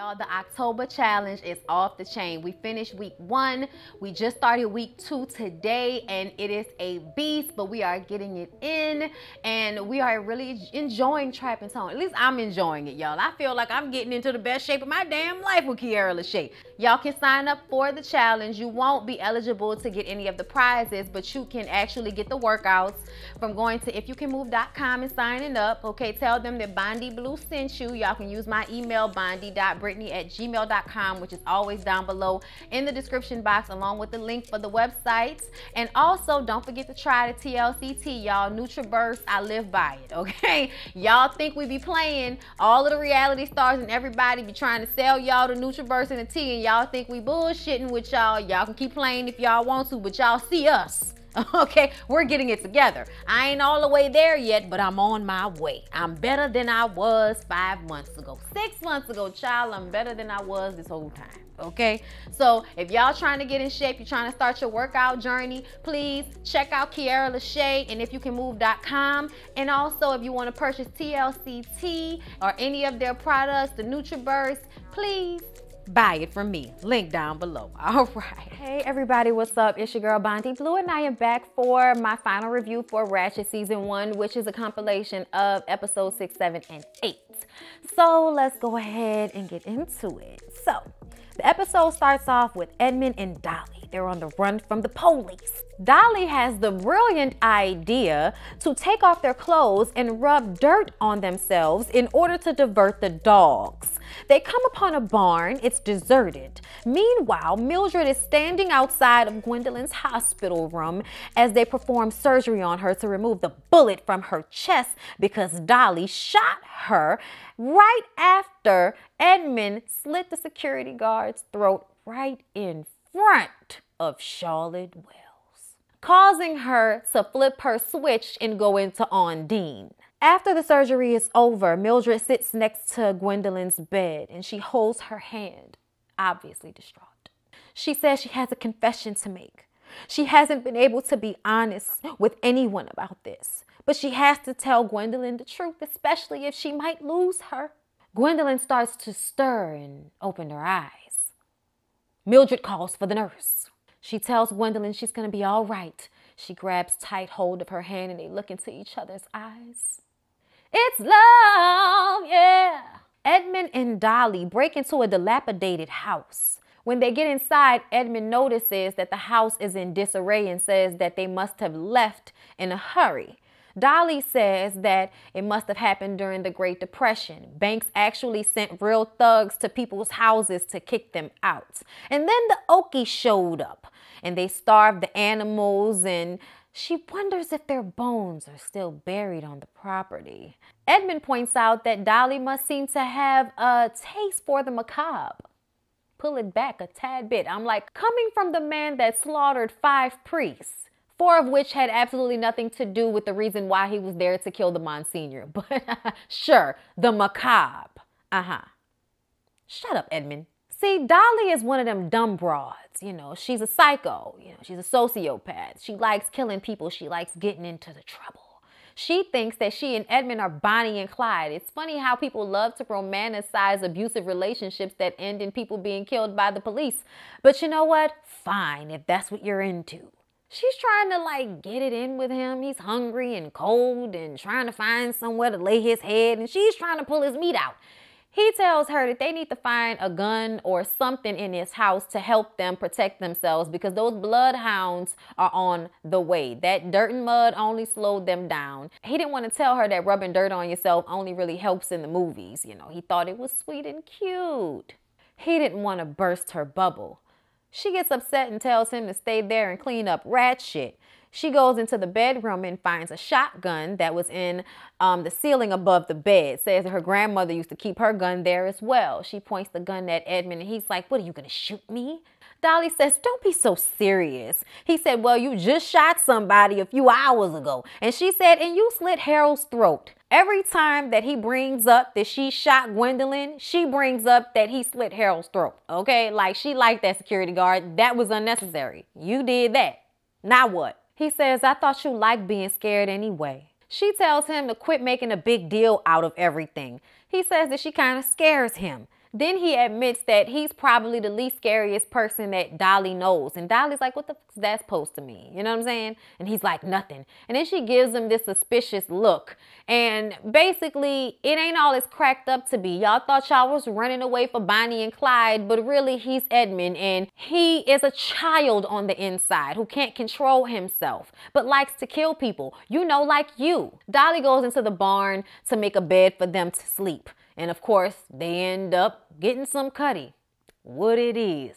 Y'all, the October challenge is off the chain. We finished week 1. We just started week 2 today, and it is a beast, but we are getting it in, and we are really enjoying Trap and Tone. At least I'm enjoying it, y'all. I feel like I'm getting into the best shape of my damn life with LASHAE. Y'all can sign up for the challenge. You won't be eligible to get any of the prizes, but you can actually get the workouts from going to ifyoucanmove.com and signing up. Okay, tell them that Bondy Blue sent you. Y'all can use my email, bondy.brittany@gmail.com, which is always down below in the description box, along with the link for the website. And also, don't forget to try the TLCT, y'all. NutriBurst, I live by it, okay? Y'all think we be playing, all of the reality stars and everybody be trying to sell y'all the NutriBurst and the tea, and y'all think we bullshitting with y'all. Y'all can keep playing if y'all want to, but y'all see us. Okay, we're getting it together. I ain't all the way there yet, but I'm on my way. I'm better than I was 5 months ago. 6 months ago, child, I'm better than I was this whole time. Okay, so if y'all trying to get in shape, you're trying to start your workout journey, please check out LASHAE and ifyoucanmove.com. And also, if you want to purchase TLCT or any of their products, the NutriBurst, please buy it from me. Link down below. All right. Hey everybody, what's up? It's your girl Bondy Blue, and I am back for my final review for Ratched season 1, which is a compilation of episodes 6, 7, and 8. So let's go ahead and get into it. So the episode starts off with Edmund and Dolly. They're on the run from the police. Dolly has the brilliant idea to take off their clothes and rub dirt on themselves in order to divert the dogs. They come upon a barn. It's deserted. Meanwhile, Mildred is standing outside of Gwendolyn's hospital room as they perform surgery on her to remove the bullet from her chest because Dolly shot her right after Edmund slit the security guard's throat right in front of Charlotte Wells, causing her to flip her switch and go into Ondine. After the surgery is over, Mildred sits next to Gwendolyn's bed and she holds her hand, obviously distraught. She says she has a confession to make. She hasn't been able to be honest with anyone about this, but she has to tell Gwendolyn the truth, especially if she might lose her. Gwendolyn starts to stir and open her eyes. Mildred calls for the nurse. She tells Gwendolyn she's going to be all right. She grabs tight hold of her hand and they look into each other's eyes. It's love, yeah. Edmund and Dolly break into a dilapidated house. When they get inside, Edmund notices that the house is in disarray and says that they must have left in a hurry. Dolly says that it must have happened during the Great Depression. Banks actually sent real thugs to people's houses to kick them out. And then the Okies showed up and they starved the animals, and she wonders if their bones are still buried on the property. Edmund points out that Dolly must seem to have a taste for the macabre. Pull it back a tad bit. I'm like, coming from the man that slaughtered 5 priests, 4 of which had absolutely nothing to do with the reason why he was there to kill the Monsignor. But sure, the macabre. Shut up, Edmund. See, Dolly is one of them dumb broads. You know, she's a psycho. You know, she's a sociopath. She likes killing people. She likes getting into the trouble. She thinks that she and Edmund are Bonnie and Clyde. It's funny how people love to romanticize abusive relationships that end in people being killed by the police. But you know what? Fine, if that's what you're into. She's trying to like get it in with him. He's hungry and cold and trying to find somewhere to lay his head, and she's trying to pull his meat out. He tells her that they need to find a gun or something in his house to help them protect themselves because those bloodhounds are on the way. That dirt and mud only slowed them down. He didn't want to tell her that rubbing dirt on yourself only really helps in the movies. You know, he thought it was sweet and cute. He didn't want to burst her bubble. She gets upset and tells him to stay there and clean up rat shit. She goes into the bedroom and finds a shotgun that was in the ceiling above the bed. Says that her grandmother used to keep her gun there as well. She points the gun at Edmund and he's like, what, are you going to shoot me? Dolly says, don't be so serious. He said, well, you just shot somebody a few hours ago. And she said, and you slit Harold's throat. Every time that he brings up that she shot Gwendolyn, she brings up that he slit Harold's throat. Okay, like she liked that security guard. That was unnecessary. You did that. Now what? He says, I thought you liked being scared anyway. She tells him to quit making a big deal out of everything. He says that she kind of scares him. Then he admits that he's probably the least scariest person that Dolly knows. And Dolly's like, what the fuck is that supposed to mean? You know what I'm saying? And he's like, nothing. And then she gives him this suspicious look. And basically, it ain't all it's cracked up to be. Y'all thought y'all was running away for Bonnie and Clyde, but really he's Edmund. And he is a child on the inside who can't control himself, but likes to kill people. You know, like you. Dolly goes into the barn to make a bed for them to sleep. And of course, they end up getting some cutty. What it is?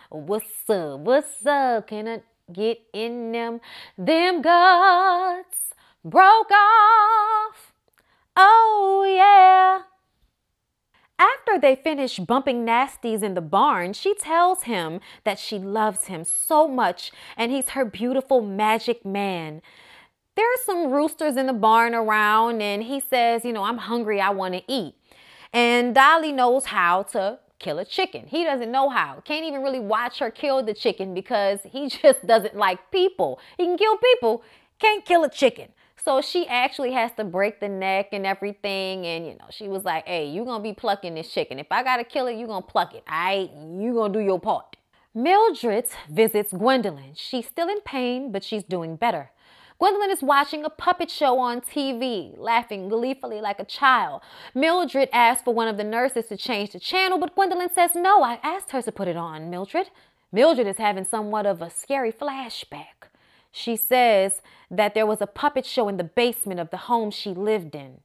What's up? What's up? Can I get in them? Them guts broke off. Oh, yeah. After they finish bumping nasties in the barn, she tells him that she loves him so much and he's her beautiful magic man. There are some roosters in the barn around and he says, you know, I'm hungry, I want to eat. And Dolly knows how to kill a chicken. He doesn't know how. Can't even really watch her kill the chicken because he just doesn't like people. He can kill people, can't kill a chicken. So she actually has to break the neck and everything. And, you know, she was like, hey, you're going to be plucking this chicken. If I got to kill it, you're going to pluck it. All right, you're going to do your part. Mildred visits Gwendolyn. She's still in pain, but she's doing better. Gwendolyn is watching a puppet show on TV, laughing gleefully like a child. Mildred asks for one of the nurses to change the channel, but Gwendolyn says, no, I asked her to put it on, Mildred. Mildred is having somewhat of a scary flashback. She says that there was a puppet show in the basement of the home she lived in.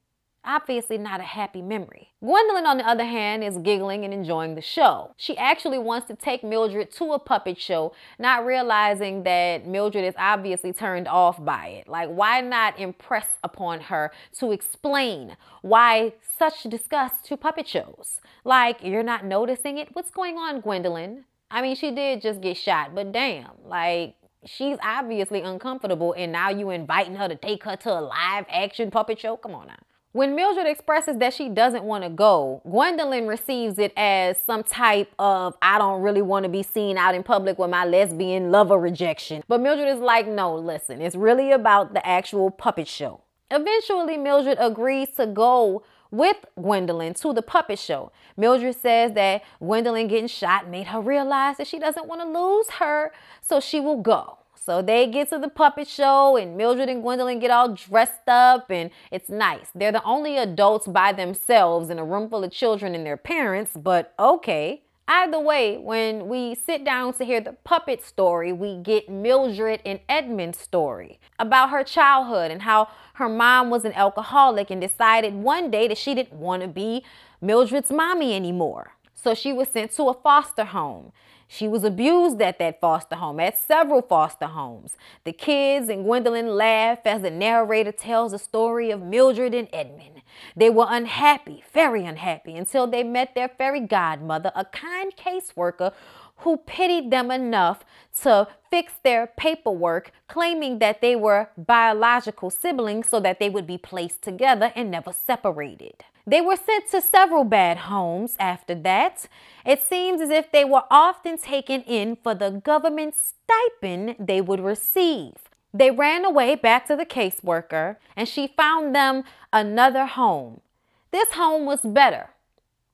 Obviously not a happy memory. Gwendolyn, on the other hand, is giggling and enjoying the show. She actually wants to take Mildred to a puppet show, not realizing that Mildred is obviously turned off by it. Like, why not impress upon her to explain why such disgust to puppet shows? Like, you're not noticing it? What's going on, Gwendolyn? I mean, she did just get shot, but damn, like, she's obviously uncomfortable and now you inviting her to take her to a live action puppet show? Come on now. When Mildred expresses that she doesn't want to go, Gwendolyn receives it as some type of, I don't really want to be seen out in public with my lesbian lover rejection. But Mildred is like, no, listen, it's really about the actual puppet show. Eventually, Mildred agrees to go with Gwendolyn to the puppet show. Mildred says that Gwendolyn getting shot made her realize that she doesn't want to lose her, so she will go. So they get to the puppet show and Mildred and Gwendolyn get all dressed up and it's nice. They're the only adults by themselves in a room full of children and their parents, but okay. Either way, when we sit down to hear the puppet story, we get Mildred and Edmund's story about her childhood and how her mom was an alcoholic and decided one day that she didn't want to be Mildred's mommy anymore. So she was sent to a foster home. She was abused at that foster home, at several foster homes. The kids and Gwendolyn laugh as the narrator tells the story of Mildred and Edmund. They were unhappy, very unhappy, until they met their fairy godmother, a kind caseworker who pitied them enough to fix their paperwork, claiming that they were biological siblings so that they would be placed together and never separated. They were sent to several bad homes after that. It seems as if they were often taken in for the government stipend they would receive. They ran away back to the caseworker and she found them another home. This home was better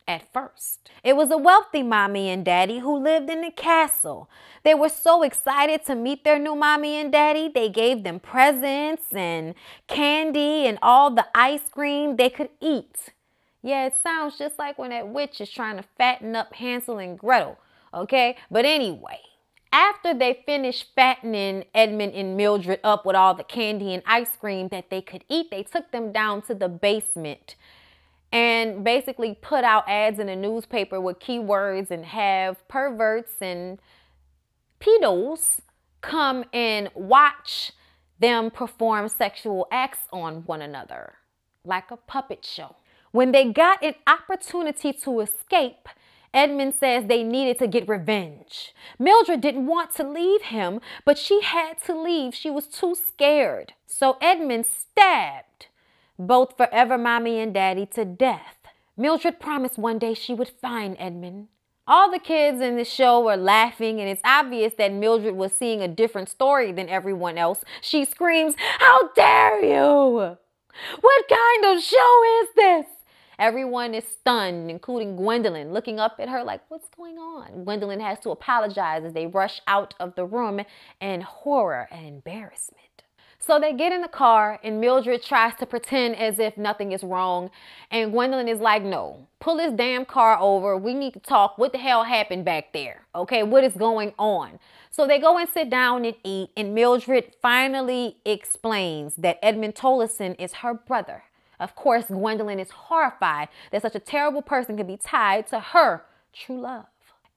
at first. It was a wealthy mommy and daddy who lived in the castle. They were so excited to meet their new mommy and daddy. They gave them presents and candy and all the ice cream they could eat. Yeah, it sounds just like when that witch is trying to fatten up Hansel and Gretel, okay? But anyway, after they finished fattening Edmund and Mildred up with all the candy and ice cream that they could eat, they took them down to the basement and basically put out ads in the newspaper with keywords and have perverts and pedos come and watch them perform sexual acts on one another, like a puppet show. When they got an opportunity to escape, Edmund says they needed to get revenge. Mildred didn't want to leave him, but she had to leave. She was too scared. So Edmund stabbed both Forever Mommy and Daddy to death. Mildred promised one day she would find Edmund. All the kids in the show were laughing, and it's obvious that Mildred was seeing a different story than everyone else. She screams, "How dare you! What kind of show is this?" Everyone is stunned, including Gwendolyn, looking up at her like, what's going on? Gwendolyn has to apologize as they rush out of the room in horror and embarrassment. So they get in the car and Mildred tries to pretend as if nothing is wrong. And Gwendolyn is like, no, pull this damn car over. We need to talk. What the hell happened back there? Okay, what is going on? So they go and sit down and eat. And Mildred finally explains that Edmund Tolleson is her brother. Of course, Gwendolyn is horrified that such a terrible person could be tied to her true love.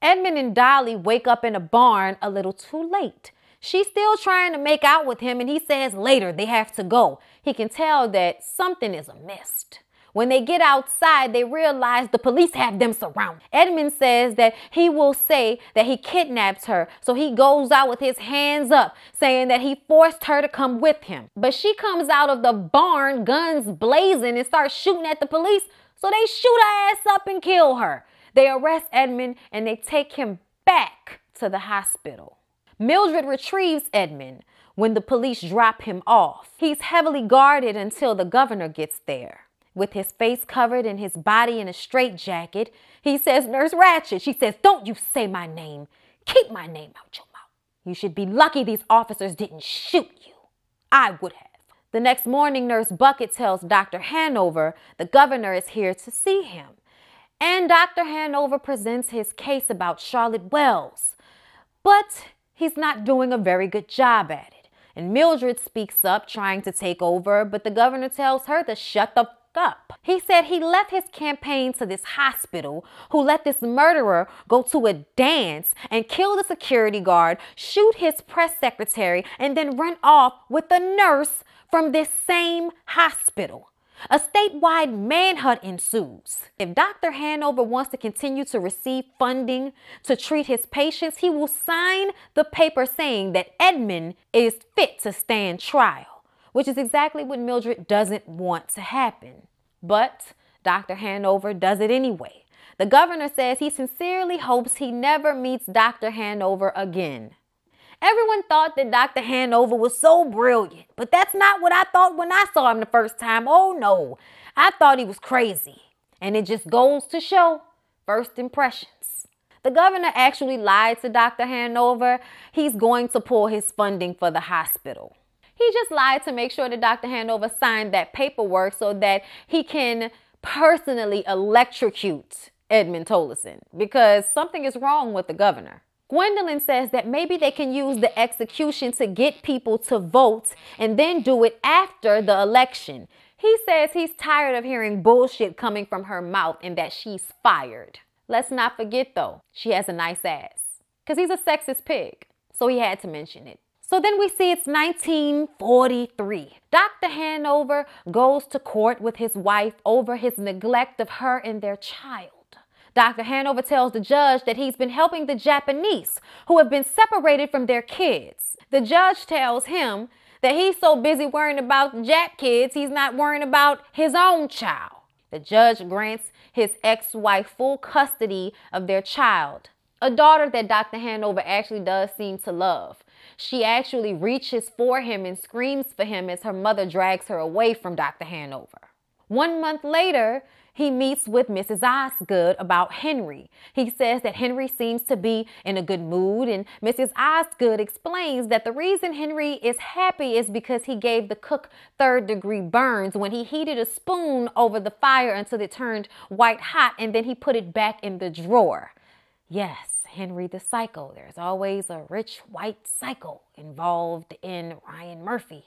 Edmund and Dolly wake up in a barn a little too late. She's still trying to make out with him, and he says later they have to go. He can tell that something is amiss. When they get outside, they realize the police have them surrounded. Edmund says that he will say that he kidnapped her, so he goes out with his hands up, saying that he forced her to come with him. But she comes out of the barn, guns blazing, and starts shooting at the police, so they shoot her ass up and kill her. They arrest Edmund, and they take him back to the hospital. Mildred retrieves Edmund when the police drop him off. He's heavily guarded until the governor gets there. With his face covered and his body in a straitjacket, he says, "Nurse Ratched." She says, "Don't you say my name. Keep my name out your mouth. You should be lucky these officers didn't shoot you. I would have." The next morning, Nurse Bucket tells Dr. Hanover the governor is here to see him. And Dr. Hanover presents his case about Charlotte Wells. But he's not doing a very good job at it. And Mildred speaks up, trying to take over, but the governor tells her to shut the f up. He said he left his campaign to this hospital who let this murderer go to a dance and kill the security guard, shoot his press secretary, and then run off with the nurse from this same hospital. A statewide manhunt ensues. If Dr. Hanover wants to continue to receive funding to treat his patients, he will sign the paper saying that Edmund is fit to stand trial, which is exactly what Mildred doesn't want to happen. But Dr. Hanover does it anyway. The governor says he sincerely hopes he never meets Dr. Hanover again. Everyone thought that Dr. Hanover was so brilliant, but that's not what I thought when I saw him the first time. Oh no, I thought he was crazy. And it just goes to show first impressions. The governor actually lied to Dr. Hanover. He's going to pull his funding for the hospital. He just lied to make sure that Dr. Hanover signed that paperwork so that he can personally electrocute Edmund Tolleson, because something is wrong with the governor. Gwendolyn says that maybe they can use the execution to get people to vote and then do it after the election. He says he's tired of hearing bullshit coming from her mouth and that she's fired. Let's not forget though, she has a nice ass, because he's a sexist pig, so he had to mention it. So then we see it's 1943. Dr. Hanover goes to court with his wife over his neglect of her and their child. Dr. Hanover tells the judge that he's been helping the Japanese who have been separated from their kids. The judge tells him that he's so busy worrying about the Jap kids, he's not worrying about his own child. The judge grants his ex-wife full custody of their child, a daughter that Dr. Hanover actually does seem to love. She actually reaches for him and screams for him as her mother drags her away from Dr. Hanover. 1 month later, he meets with Mrs. Osgood about Henry. He says that Henry seems to be in a good mood, and Mrs. Osgood explains that the reason Henry is happy is because he gave the cook third-degree burns when he heated a spoon over the fire until it turned white hot, and then he put it back in the drawer. Yes, Henry the Psycho. There's always a rich white psycho involved in Ryan Murphy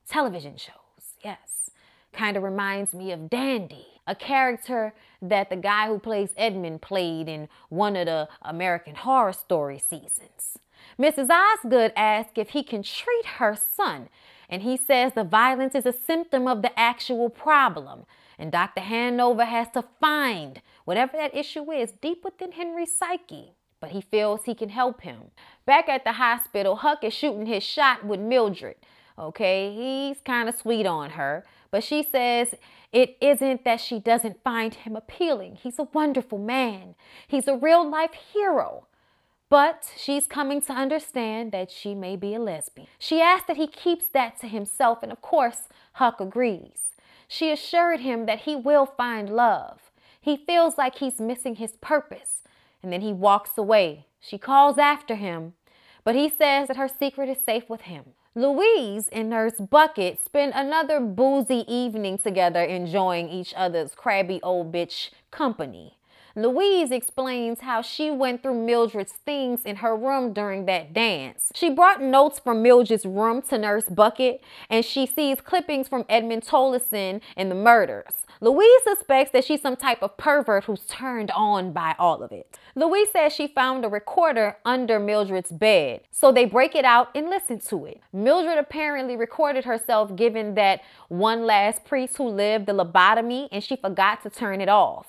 television shows. Yes. Kind of reminds me of Dandy, a character that the guy who plays Edmund played in one of the American Horror Story seasons. Mrs. Osgood asks if he can treat her son, and he says the violence is a symptom of the actual problem, and Dr. Hanover has to find whatever that issue is deep within Henry's psyche, but he feels he can help him. Back at the hospital, Huck is shooting his shot with Mildred. Okay, he's kind of sweet on her, but she says it isn't that she doesn't find him appealing. He's a wonderful man. He's a real-life hero. But she's coming to understand that she may be a lesbian. She asks that he keeps that to himself, and of course, Huck agrees. She assured him that he will find love. He feels like he's missing his purpose. And then he walks away. She calls after him, but he says that her secret is safe with him. Louise and Nurse Bucket spend another boozy evening together enjoying each other's crabby old bitch company. Louise explains how she went through Mildred's things in her room during that dance. She brought notes from Mildred's room to Nurse Bucket, and she sees clippings from Edmund Tolleson and the murders. Louise suspects that she's some type of pervert who's turned on by all of it. Louise says she found a recorder under Mildred's bed, so they break it out and listen to it. Mildred apparently recorded herself giving that one last priest who lived the lobotomy, and she forgot to turn it off.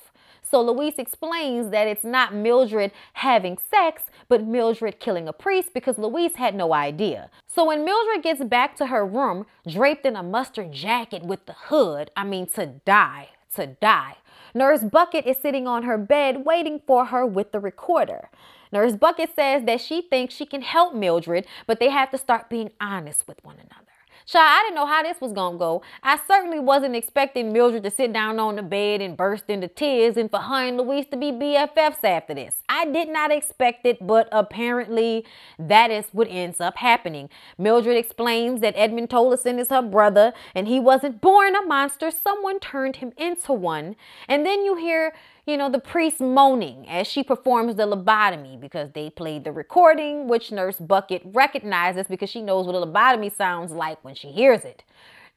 So Louise explains that it's not Mildred having sex, but Mildred killing a priest because Louise had no idea. So when Mildred gets back to her room, draped in a mustard jacket with the hood, to die. Nurse Bucket is sitting on her bed waiting for her with the recorder. Nurse Bucket says that she thinks she can help Mildred, but they have to start being honest with one another. Child, I didn't know how this was gonna go. I certainly wasn't expecting Mildred to sit down on the bed and burst into tears and for her and Louise to be BFFs after this. I did not expect it, but apparently that is what ends up happening. Mildred explains that Edmund Tolleson is her brother and he wasn't born a monster. Someone turned him into one. And then you hear the priest moaning as she performs the lobotomy because they played the recording, which Nurse Bucket recognizes because she knows what a lobotomy sounds like when she hears it.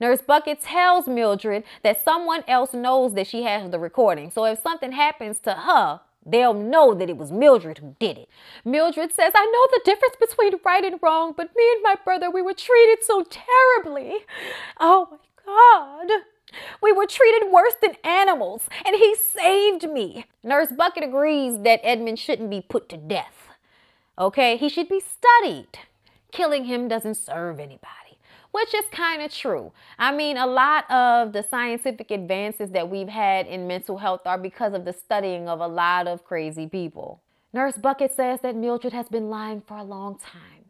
Nurse Bucket tells Mildred that someone else knows that she has the recording. So if something happens to her, they'll know that it was Mildred who did it. Mildred says, I know the difference between right and wrong, but me and my brother, we were treated so terribly. Oh my God. We were treated worse than animals, and he saved me. Nurse Bucket agrees that Edmund shouldn't be put to death. Okay, he should be studied. Killing him doesn't serve anybody, which is kind of true. A lot of the scientific advances that we've had in mental health are because of the studying of a lot of crazy people. Nurse Bucket says that Mildred has been lying for a long time,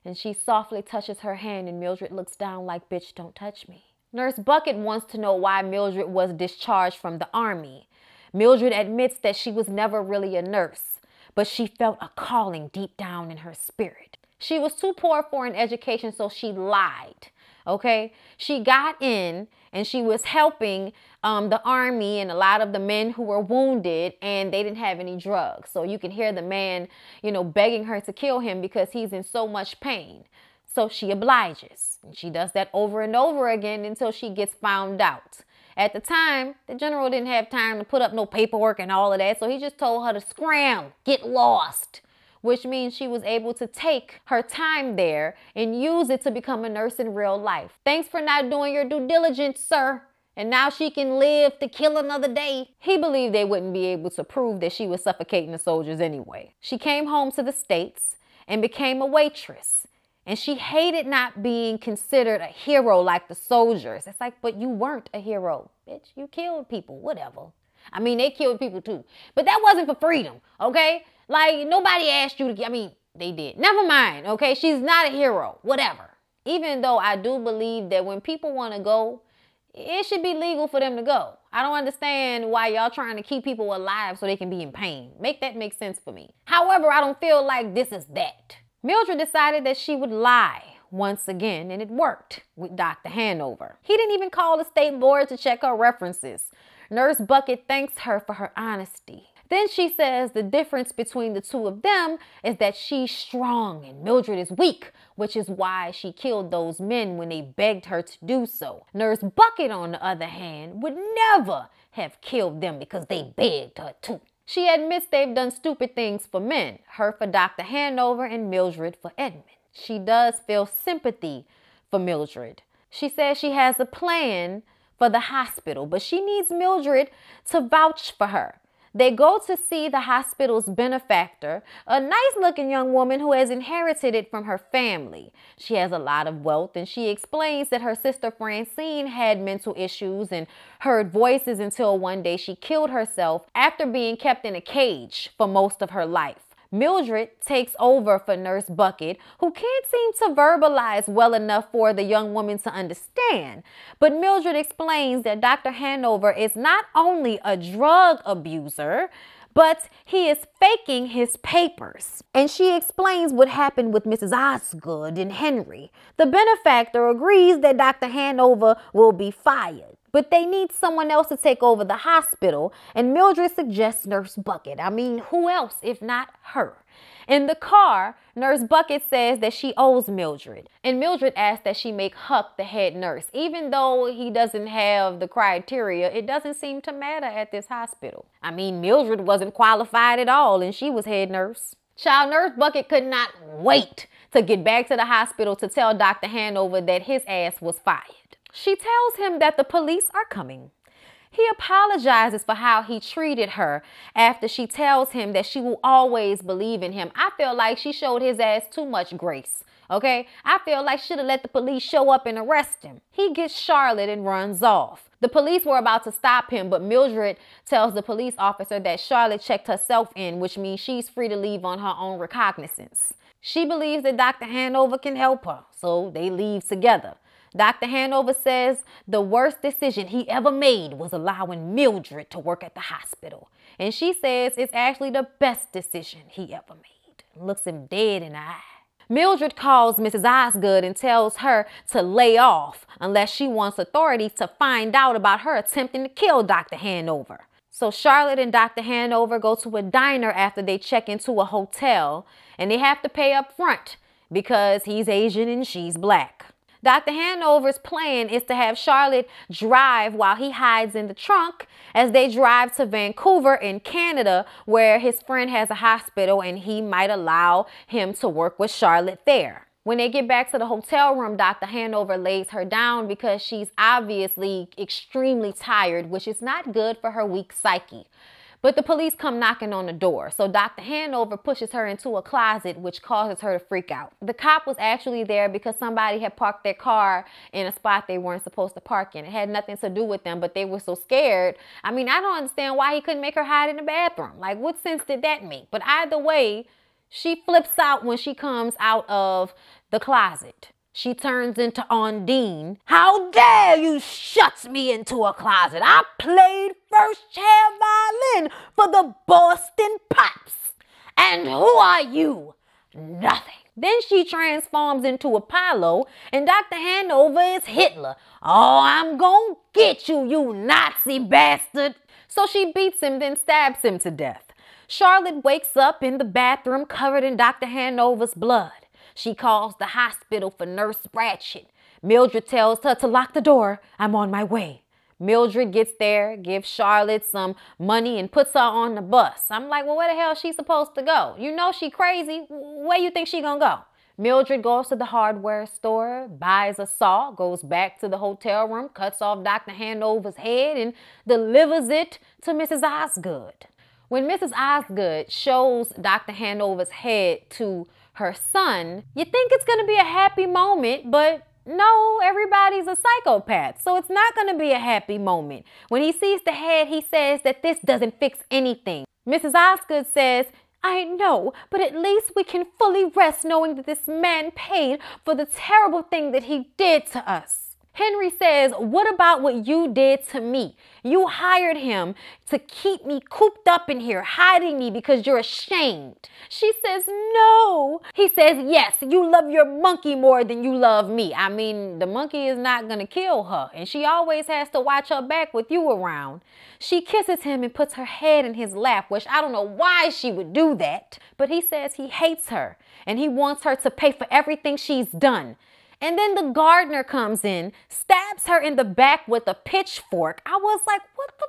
and she softly touches her hand, and Mildred looks down like, bitch, don't touch me. Nurse Bucket wants to know why Mildred was discharged from the army. Mildred admits that she was never really a nurse, but she felt a calling deep down in her spirit. She was too poor for an education, so she lied, okay? She got in and she was helping the army and a lot of the men who were wounded, and they didn't have any drugs. So you can hear the man, begging her to kill him because he's in so much pain. So she obliges, and she does that over and over again until she gets found out. At the time, the general didn't have time to put up no paperwork and all of that, so he just told her to scram, get lost, which means she was able to take her time there and use it to become a nurse in real life. Thanks for not doing your due diligence, sir. And now she can live to kill another day. He believed they wouldn't be able to prove that she was suffocating the soldiers anyway. She came home to the States and became a waitress. And she hated not being considered a hero like the soldiers. It's like, but you weren't a hero, bitch. You killed people, whatever. They killed people too. But that wasn't for freedom, okay? Like, nobody asked you to, they did. Never mind, okay? She's not a hero, whatever. Even though I do believe that when people want to go, it should be legal for them to go. I don't understand why y'all trying to keep people alive so they can be in pain. Make that make sense for me. However, I don't feel like this is that. Mildred decided that she would lie once again, and it worked with Dr. Hanover. He didn't even call the state board to check her references. Nurse Bucket thanks her for her honesty. Then she says the difference between the two of them is that she's strong and Mildred is weak, which is why she killed those men when they begged her to do so. Nurse Bucket, on the other hand, would never have killed them because they begged her to. She admits they've done stupid things for men, her for Dr. Hanover and Mildred for Edmund. She does feel sympathy for Mildred. She says she has a plan for the hospital, but she needs Mildred to vouch for her. They go to see the hospital's benefactor, a nice-looking young woman who has inherited it from her family. She has a lot of wealth, and she explains that her sister Francine had mental issues and heard voices until one day she killed herself after being kept in a cage for most of her life. Mildred takes over for Nurse Bucket, who can't seem to verbalize well enough for the young woman to understand. But Mildred explains that Dr. Hanover is not only a drug abuser, but he is faking his papers. And she explains what happened with Mrs. Osgood and Henry. The benefactor agrees that Dr. Hanover will be fired, but they need someone else to take over the hospital, and Mildred suggests Nurse Bucket. I mean, who else if not her? In the car, Nurse Bucket says that she owes Mildred, and Mildred asks that she make Huck the head nurse. Even though he doesn't have the criteria, it doesn't seem to matter at this hospital. I mean, Mildred wasn't qualified at all, and she was head nurse. Child, Nurse Bucket could not wait to get back to the hospital to tell Dr. Hanover that his ass was fired. She tells him that the police are coming. He apologizes for how he treated her after she tells him that she will always believe in him. I feel like she showed his ass too much grace, okay? I feel like she should have let the police show up and arrest him. He gets Charlotte and runs off. The police were about to stop him, but Mildred tells the police officer that Charlotte checked herself in, which means she's free to leave on her own recognizance. She believes that Dr. Hanover can help her, so they leave together. Dr. Hanover says the worst decision he ever made was allowing Mildred to work at the hospital. And she says it's actually the best decision he ever made. Looks him dead in the eye. Mildred calls Mrs. Osgood and tells her to lay off unless she wants authorities to find out about her attempting to kill Dr. Hanover. So Charlotte and Dr. Hanover go to a diner after they check into a hotel, and they have to pay up front because he's Asian and she's black. Dr. Hanover's plan is to have Charlotte drive while he hides in the trunk as they drive to Vancouver in Canada, where his friend has a hospital and he might allow him to work with Charlotte there. When they get back to the hotel room, Dr. Hanover lays her down because she's obviously extremely tired, which is not good for her weak psyche. But the police come knocking on the door, so Dr. Hanover pushes her into a closet, which causes her to freak out. The cop was actually there because somebody had parked their car in a spot they weren't supposed to park in. It had nothing to do with them, but they were so scared. I mean, I don't understand why he couldn't make her hide in the bathroom. Like, what sense did that make? But either way, she flips out when she comes out of the closet. She turns into Undine. How dare you shut me into a closet? I played first chair violin for the Boston Pops. And who are you? Nothing. Then she transforms into Apollo, and Dr. Hanover is Hitler. Oh, I'm gonna get you, you Nazi bastard. So she beats him, then stabs him to death. Charlotte wakes up in the bathroom covered in Dr. Hanover's blood. She calls the hospital for Nurse Ratched. Mildred tells her to lock the door. I'm on my way. Mildred gets there, gives Charlotte some money, and puts her on the bus. I'm like, well, where the hell is she supposed to go? You know she crazy. Where you think she gonna go? Mildred goes to the hardware store, buys a saw, goes back to the hotel room, cuts off Dr. Hanover's head, and delivers it to Mrs. Osgood. When Mrs. Osgood shows Dr. Hanover's head to her son, you think it's going to be a happy moment, but no, everybody's a psychopath, so it's not going to be a happy moment. When he sees the head, he says that this doesn't fix anything. Mrs. Osgood says, I know, but at least we can fully rest knowing that this man paid for the terrible thing that he did to us. Henry says, what about what you did to me? You hired him to keep me cooped up in here, hiding me because you're ashamed. She says, no. He says, yes, you love your monkey more than you love me. I mean, the monkey is not going to kill her, and she always has to watch her back with you around. She kisses him and puts her head in his lap, which I don't know why she would do that, but he says he hates her, and he wants her to pay for everything she's done. And then the gardener comes in, stabs her in the back with a pitchfork. I was like, what the?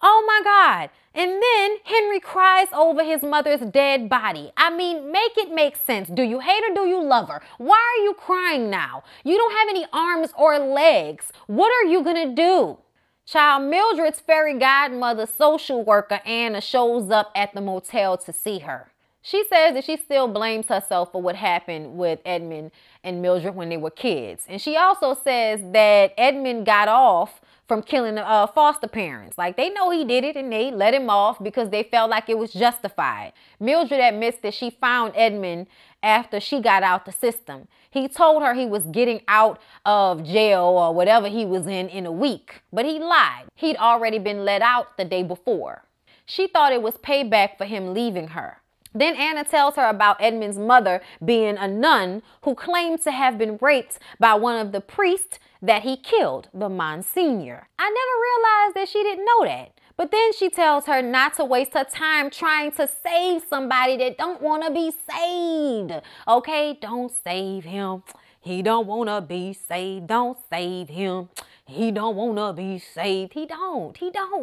Oh my God. And then Henry cries over his mother's dead body. I mean, make it make sense. Do you hate her? Do you love her? Why are you crying now? You don't have any arms or legs. What are you going to do? Child, Mildred's fairy godmother, social worker Anna, shows up at the motel to see her. She says that she still blames herself for what happened with Edmund and Mildred when they were kids. And she also says that Edmund got off from killing foster parents. Like, they know he did it and they let him off because they felt like it was justified. Mildred admits that she found Edmund after she got out the system. He told her he was getting out of jail or whatever he was in a week, but he lied. He'd already been let out the day before. She thought it was payback for him leaving her. Then Anna tells her about Edmund's mother being a nun who claimed to have been raped by one of the priests that he killed, the Monsignor. I never realized that she didn't know that. But then she tells her not to waste her time trying to save somebody that don't want to be saved. Okay, don't save him. He don't want to be saved. Don't save him. He don't want to be saved. He don't,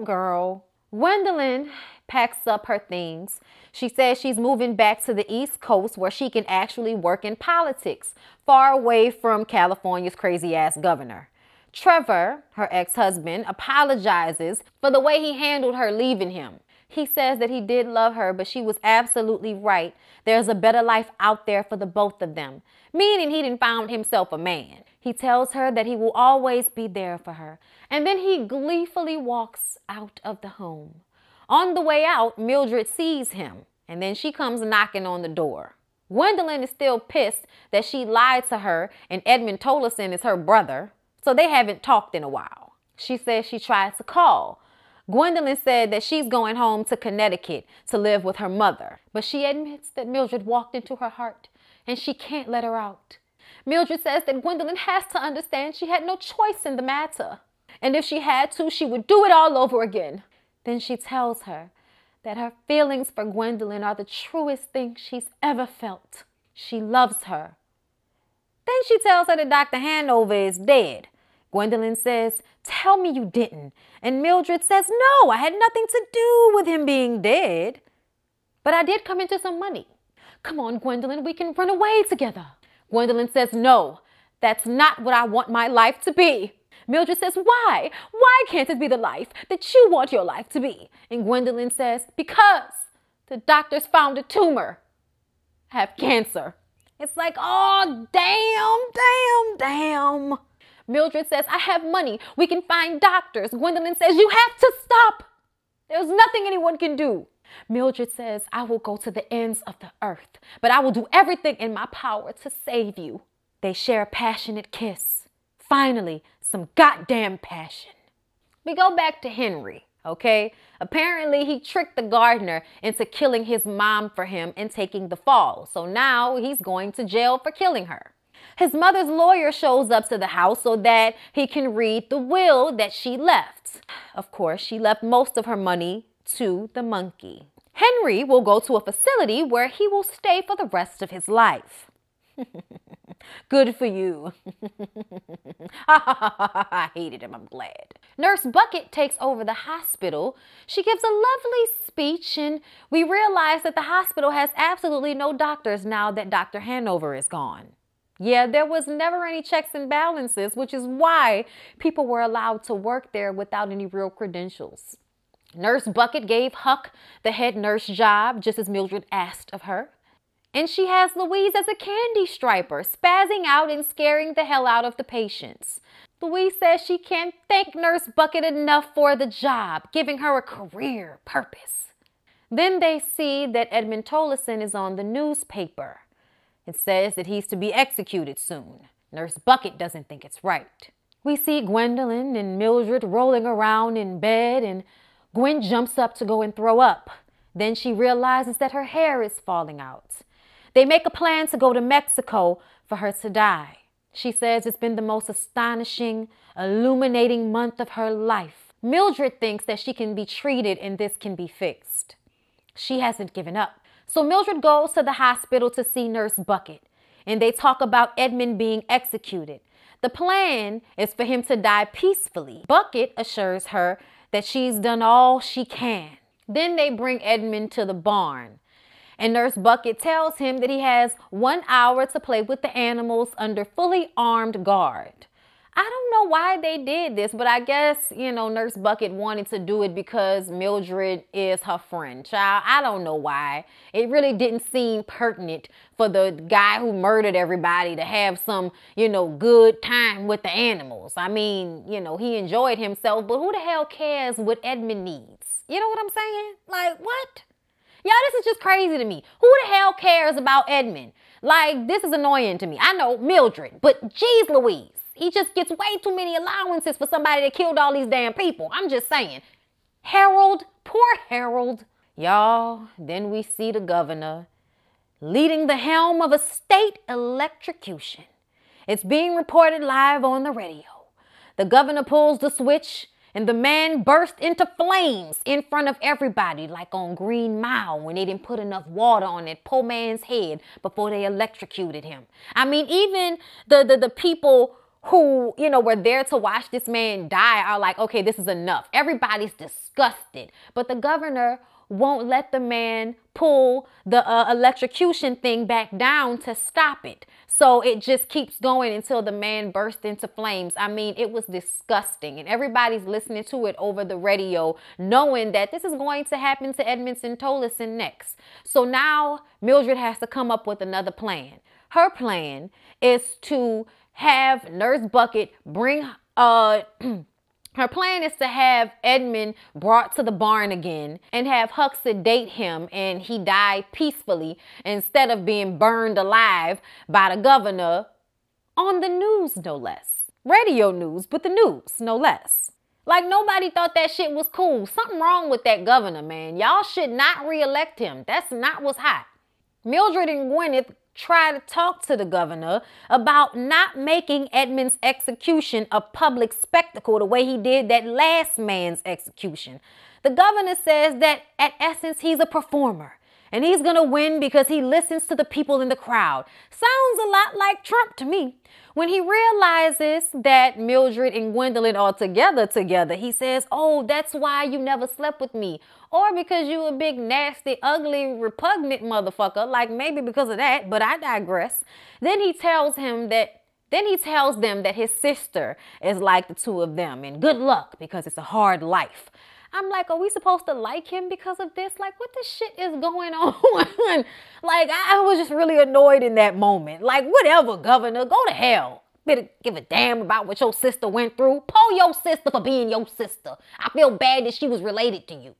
girl. Gwendolyn packs up her things. She says she's moving back to the East Coast where she can actually work in politics, far away from California's crazy-ass governor. Trevor, her ex-husband, apologizes for the way he handled her leaving him. He says that he did love her, but she was absolutely right. There's a better life out there for the both of them, meaning he didn't found himself a man. He tells her that he will always be there for her, and then he gleefully walks out of the home. On the way out, Mildred sees him, and then she comes knocking on the door. Gwendolyn is still pissed that she lied to her and Edmund Tolleson is her brother, so they haven't talked in a while. She says she tried to call. Gwendolyn said that she's going home to Connecticut to live with her mother, but she admits that Mildred walked into her heart and she can't let her out. Mildred says that Gwendolyn has to understand she had no choice in the matter, and if she had to, she would do it all over again. Then she tells her that her feelings for Gwendolyn are the truest thing she's ever felt. She loves her. Then she tells her that Dr. Hanover is dead. Gwendolyn says, "Tell me you didn't." And Mildred says, "No, I had nothing to do with him being dead. But I did come into some money. Come on, Gwendolyn, we can run away together." Gwendolyn says, "No, that's not what I want my life to be." Mildred says, "Why? Why can't it be the life that you want your life to be?" And Gwendolyn says, "Because the doctors found a tumor. I have cancer." It's like, oh, damn. Mildred says, "I have money. We can find doctors." Gwendolyn says, "You have to stop. There's nothing anyone can do." Mildred says, "I will go to the ends of the earth, but I will do everything in my power to save you." They share a passionate kiss. Finally, some goddamn passion. We go back to Henry, okay? Apparently, he tricked the gardener into killing his mom for him and taking the fall. So now he's going to jail for killing her. His mother's lawyer shows up to the house so that he can read the will that she left. Of course, she left most of her money to the monkey. Henry will go to a facility where he will stay for the rest of his life. Good for you. I hated him, I'm glad. Nurse Bucket takes over the hospital. She gives a lovely speech, and we realize that the hospital has absolutely no doctors now that Dr. Hanover is gone. Yeah, there was never any checks and balances, which is why people were allowed to work there without any real credentials. Nurse Bucket gave Huck the head nurse job, just as Mildred asked of her. And she has Louise as a candy striper, spazzing out and scaring the hell out of the patients. Louise says she can't thank Nurse Bucket enough for the job, giving her a career purpose. Then they see that Edmund Tolleson is on the newspaper. It says that he's to be executed soon. Nurse Bucket doesn't think it's right. We see Gwendolyn and Mildred rolling around in bed, and Gwen jumps up to go and throw up. Then she realizes that her hair is falling out. They make a plan to go to Mexico for her to die. She says it's been the most astonishing, illuminating month of her life. Mildred thinks that she can be treated and this can be fixed. She hasn't given up. So Mildred goes to the hospital to see Nurse Bucket, and they talk about Edmund being executed. The plan is for him to die peacefully. Bucket assures her that she's done all she can. Then they bring Edmund to the barn, and Nurse Bucket tells him that he has 1 hour to play with the animals under fully armed guard. I don't know why they did this, but I guess, you know, Nurse Bucket wanted to do it because Mildred is her friend. Child, I don't know why. It really didn't seem pertinent for the guy who murdered everybody to have some, you know, good time with the animals. I mean, you know, he enjoyed himself, but who the hell cares what Edmund needs? You know what I'm saying? Like, what? Y'all, this is just crazy to me. Who the hell cares about Edmund? Like, this is annoying to me. I know Mildred, but geez Louise. He just gets way too many allowances for somebody that killed all these damn people. I'm just saying. Harold, poor Harold. Y'all, then we see the governor leading the helm of a state electrocution. It's being reported live on the radio. The governor pulls the switch and the man burst into flames in front of everybody, like on Green Mile when they didn't put enough water on that poor man's head before they electrocuted him. I mean, even the people who, you know, were there to watch this man die are like, okay, this is enough. Everybody's disgusted. But the governor won't let the man pull the electrocution thing back down to stop it. So it just keeps going until the man bursts into flames. I mean, it was disgusting. And everybody's listening to it over the radio, knowing that this is going to happen to Edmondson Tolleson next. So now Mildred has to come up with another plan. Her plan is to have Nurse Bucket bring, her plan is to have Edmund brought to the barn again and have Huck sedate him and he died peacefully instead of being burned alive by the governor on the news, no less. Radio news, but the news, no less. Like, nobody thought that shit was cool. Something wrong with that governor, man. Y'all should not reelect him. That's not what's hot. Mildred and Gwyneth try to talk to the governor about not making Edmund's execution a public spectacle the way he did that last man's execution. The governor says that at essence he's a performer and he's gonna win because he listens to the people in the crowd. Sounds a lot like Trump to me. When he realizes that Mildred and Gwendolyn are together, he says, oh, that's why you never slept with me. Or because you a big, nasty, ugly, repugnant motherfucker. Like, maybe because of that, but I digress. Then he tells them that his sister is like the two of them. And good luck because it's a hard life. I'm like, are we supposed to like him because of this? Like, what the shit is going on? Like, I was just really annoyed in that moment. Like, whatever, governor, go to hell. Better give a damn about what your sister went through. Pull your sister for being your sister. I feel bad that she was related to you.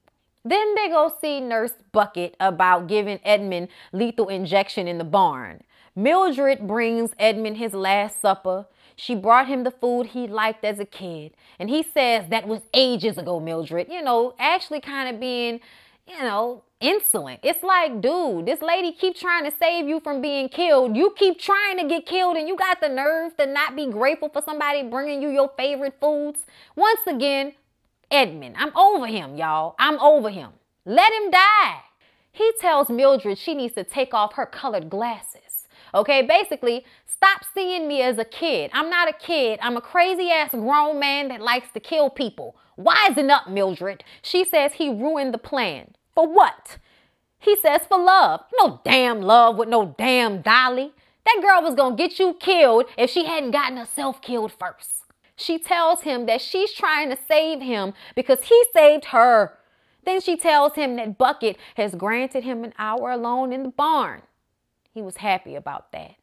Then they go see Nurse Bucket about giving Edmund lethal injection in the barn. Mildred brings Edmund his last supper. She brought him the food he liked as a kid. And he says that was ages ago, Mildred. You know, actually kind of being, you know, insolent. It's like, dude, this lady keeps trying to save you from being killed. You keep trying to get killed and you got the nerve to not be grateful for somebody bringing you your favorite foods. Once again, Edmund, I'm over him, y'all. I'm over him. Let him die. He tells Mildred she needs to take off her colored glasses. Okay, basically, stop seeing me as a kid. I'm not a kid. I'm a crazy-ass grown man that likes to kill people. Wisen up, Mildred. She says he ruined the plan. For what? He says for love. No damn love with no damn Dolly. That girl was gonna get you killed if she hadn't gotten herself killed first. She tells him that she's trying to save him because he saved her. Then she tells him that Bucket has granted him an hour alone in the barn. He was happy about that.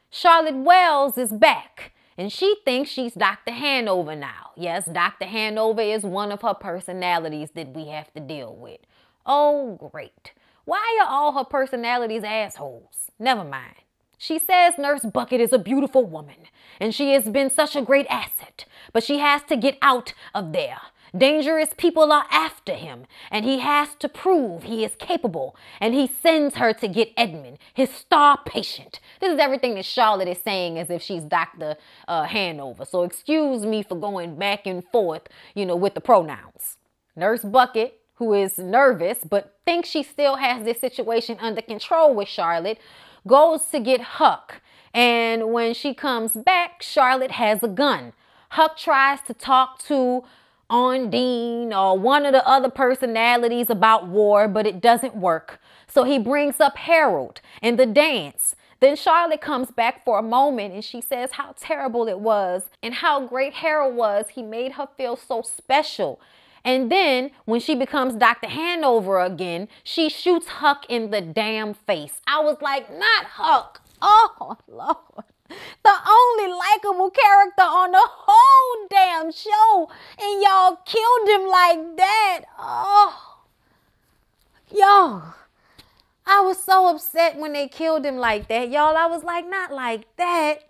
Charlotte Wells is back, and she thinks she's Dr. Hanover now. Yes, Dr. Hanover is one of her personalities that we have to deal with. Oh, great. Why are all her personalities assholes? Never mind. She says Nurse Bucket is a beautiful woman, and she has been such a great asset, but she has to get out of there. Dangerous people are after him, and he has to prove he is capable, and he sends her to get Edmund, his star patient. This is everything that Charlotte is saying as if she's Dr. Hanover, so excuse me for going back and forth, you know, with the pronouns. Nurse Bucket, who is nervous but thinks she still has this situation under control with Charlotte, goes to get Huck, and when she comes back, Charlotte has a gun. Huck tries to talk to Ondine or one of the other personalities about war, but it doesn't work. So he brings up Harold and the dance Then Charlotte comes back for a moment and she says how terrible it was and how great Harold was. He made her feel so special. And then when she becomes Dr. Hanover again, she shoots Huck in the damn face. I was like, not Huck. Oh, Lord. The only likable character on the whole damn show. And y'all killed him like that. Oh, y'all. I was so upset when they killed him like that, y'all. I was like, not like that.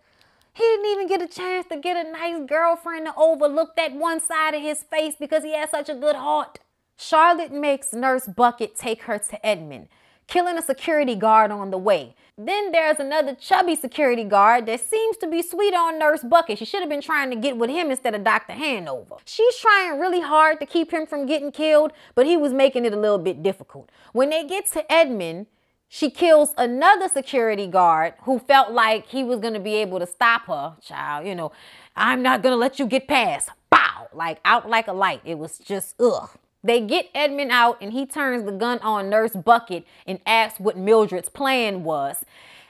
He didn't even get a chance to get a nice girlfriend to overlook that one side of his face because he had such a good heart. Charlotte makes Nurse Bucket take her to Edmond, killing a security guard on the way. Then there's another chubby security guard that seems to be sweet on Nurse Bucket. She should have been trying to get with him instead of Dr. Hanover. She's trying really hard to keep him from getting killed, but he was making it a little bit difficult. When they get to Edmond, she kills another security guard who felt like he was going to be able to stop her. Child, you know, I'm not going to let you get past. Bow! Like out like a light. It was just, ugh. They get Edmond out and he turns the gun on Nurse Bucket and asks what Mildred's plan was.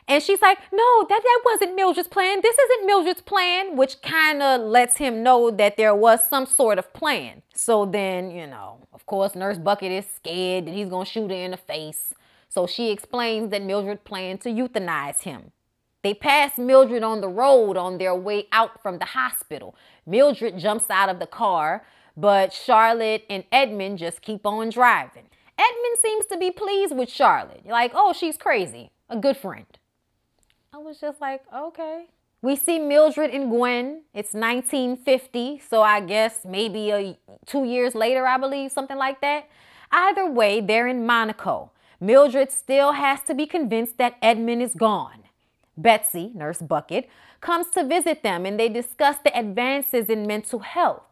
And she's like, no, that wasn't Mildred's plan. This isn't Mildred's plan, which kind of lets him know that there was some sort of plan. So then, you know, of course, Nurse Bucket is scared that he's going to shoot her in the face. So she explains that Mildred planned to euthanize him. They pass Mildred on the road on their way out from the hospital. Mildred jumps out of the car, but Charlotte and Edmond just keep on driving. Edmond seems to be pleased with Charlotte. Like, oh, she's crazy. A good friend. I was just like, okay. We see Mildred and Gwen. It's 1950, so I guess maybe 2 years later, I believe, something like that. Either way, they're in Monaco. Mildred still has to be convinced that Edmond is gone. Betsy, Nurse Bucket, comes to visit them and they discuss the advances in mental health.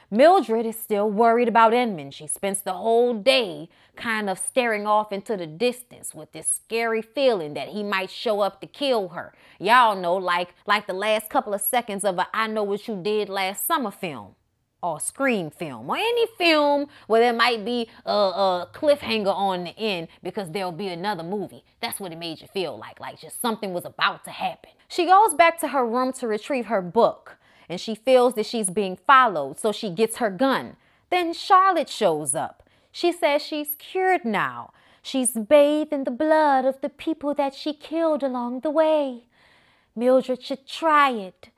Mildred is still worried about Edmond. She spends the whole day kind of staring off into the distance with this scary feeling that he might show up to kill her. Y'all know, like the last couple of seconds of a I Know What You Did Last Summer film. Or Scream film, or any film where there might be a cliffhanger on the end because there'll be another movie. That's what it made you feel like just something was about to happen. She goes back to her room to retrieve her book, and she feels that she's being followed, so she gets her gun. Then Charlotte shows up. She says she's cured now. She's bathed in the blood of the people that she killed along the way. Mildred should try it.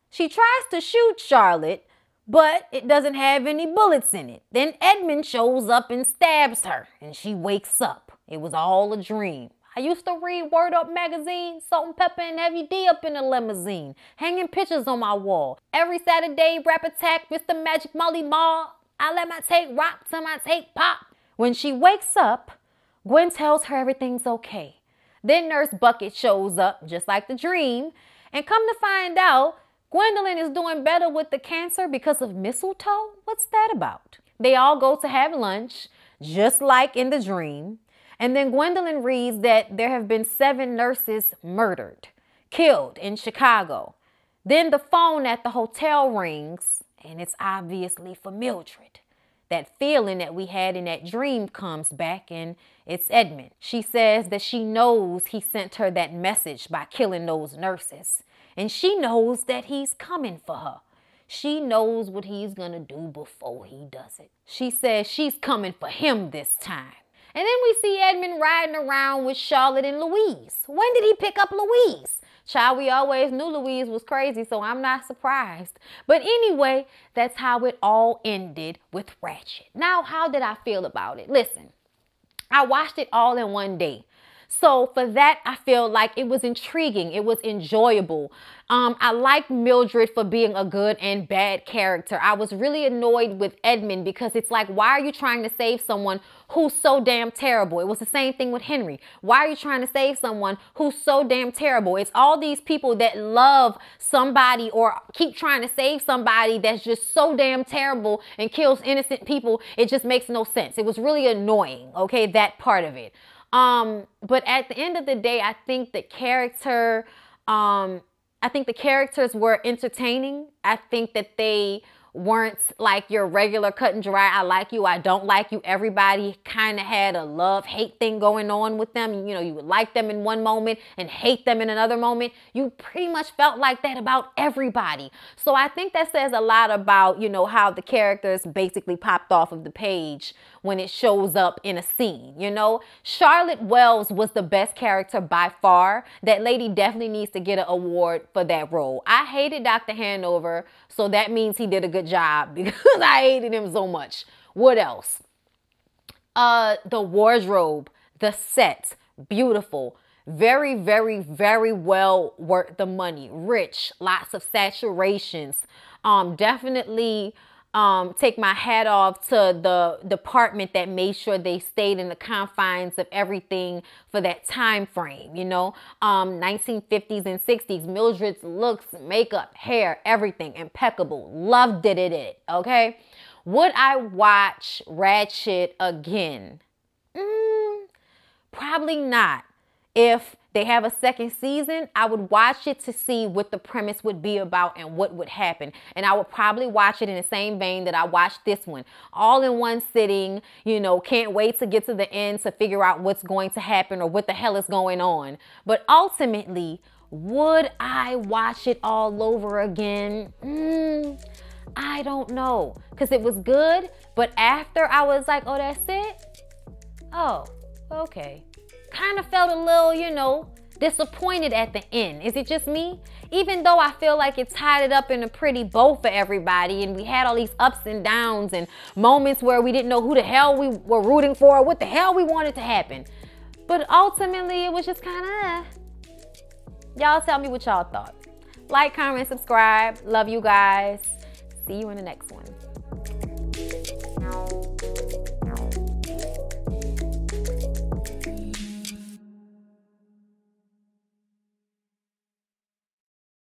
She tries to shoot Charlotte, but it doesn't have any bullets in it. Then Edmond shows up and stabs her, and she wakes up. It was all a dream. I used to read Word Up magazine, Salt and Pepper and Heavy D up in a limousine, hanging pictures on my wall. Every Saturday, Rap Attack, Mr. Magic Molly Ma. I let my tape rock till my tape pop. When she wakes up, Gwen tells her everything's okay. Then Nurse Bucket shows up, just like the dream, and come to find out, Gwendolyn is doing better with the cancer because of mistletoe? What's that about? They all go to have lunch, just like in the dream. And then Gwendolyn reads that there have been 7 nurses murdered, killed in Chicago. Then the phone at the hotel rings, and it's obviously for Mildred. That feeling that we had in that dream comes back, and it's Edmond. She says that she knows he sent her that message by killing those nurses. And she knows that he's coming for her. She knows what he's gonna do before he does it. She says she's coming for him this time. And then we see Edmond riding around with Charlotte and Louise. When did he pick up Louise? Child, we always knew Louise was crazy, so I'm not surprised. But anyway, that's how it all ended with Ratched. Now, how did I feel about it? Listen, I watched it all in one day. So for that, I feel like it was intriguing. It was enjoyable. I like Mildred for being a good and bad character. I was really annoyed with Edmond because it's like, why are you trying to save someone who's so damn terrible? It was the same thing with Henry. Why are you trying to save someone who's so damn terrible? It's all these people that love somebody or keep trying to save somebody that's just so damn terrible and kills innocent people. It just makes no sense. It was really annoying, okay, that part of it. But at the end of the day, I think the characters were entertaining. I think that they weren't like your regular cut and dry, I like you, I don't like you. Everybody kind of had a love-hate thing going on with them. You know, you would like them in one moment and hate them in another moment. You pretty much felt like that about everybody. So I think that says a lot about, you know, how the characters basically popped off of the page when it shows up in a scene. You know, Charlotte Wells was the best character by far. That lady definitely needs to get an award for that role. I hated Dr. Hanover, so that means he did a good job because I hated him so much. What else? The wardrobe, the set, beautiful. Very, very, very well worth the money. Rich, lots of saturations. Definitely take my hat off to the department that made sure they stayed in the confines of everything for that time frame, you know. 1950s and 60s, Mildred's looks, makeup, hair, everything impeccable. Loved it, okay? Would I watch Ratched again? Probably not. If they have a second season, I would watch it to see what the premise would be about and what would happen. And I would probably watch it in the same vein that I watched this one. All in one sitting, you know, can't wait to get to the end to figure out what's going to happen or what the hell is going on. But ultimately, would I watch it all over again? I don't know. Because it was good, but after I was like, oh, that's it? Oh, okay. Kind of felt a little, you know, disappointed at the end. Is it just me? Even though I feel like it tied it up in a pretty bow for everybody and we had all these ups and downs and moments where we didn't know who the hell we were rooting for or what the hell we wanted to happen. But ultimately, it was just kind of, y'all tell me what y'all thought. Like, comment, subscribe. Love you guys. See you in the next one.